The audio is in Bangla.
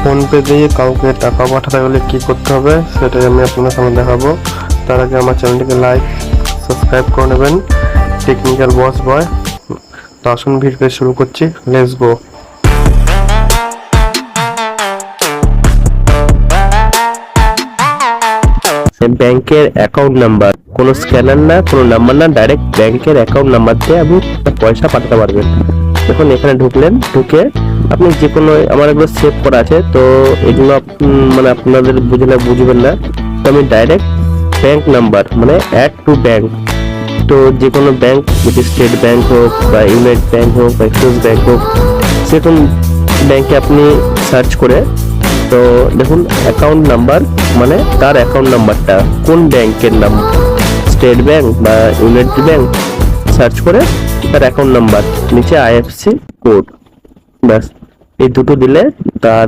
ফোনপে দিয়ে কাউকে টাকা পাঠাতে গেলে কি করতে হবে সেটাই আমি আপনাদের সামনে দেখাবো। তার আগে আমার চ্যানেলটিকে লাইক সাবস্ক্রাইব করে নেবেন। টেকনিক্যাল বস বয়। তো আসুন ভিডিওটা শুরু করছি, লেটস গো। ব্যাংকের অ্যাকাউন্ট নাম্বার, কোনো স্ক্যানার না, কোনো নাম্বার না, ডাইরেক্ট ব্যাংকের অ্যাকাউন্ট নাম্বার দিয়ে আপনি পয়সা পাঠাতে পারবেন। দেখুন এখানে ঢুকলেন, ঢুকে আপনি যে কোনো, আমার এগুলো সেভ করা আছে, তো এগুলো মানে আপনাদের বুঝবেন না, তো আমি ডাইরেক্ট ব্যাংক নাম্বার মানে অ্যাড টু ব্যাংক, তো যে কোনো ব্যাংক, যেটি স্টেট ব্যাংক হোক বা ইউনাইটেড ব্যাংক হোক বা এক্সিস ব্যাংক হোক, সেরকম ব্যাংকে আপনি সার্চ করে, তো দেখুন অ্যাকাউন্ট নাম্বার মানে তার অ্যাকাউন্ট নাম্বারটা কোন ব্যাংকের নাম, স্টেট ব্যাংক বা ইউনাইটেড ব্যাংক, সার্চ করে তার অ্যাকাউন্ট নাম্বার, নিচে আইএফএসসি কোড, ব্যাস এই দুটো দিলে তার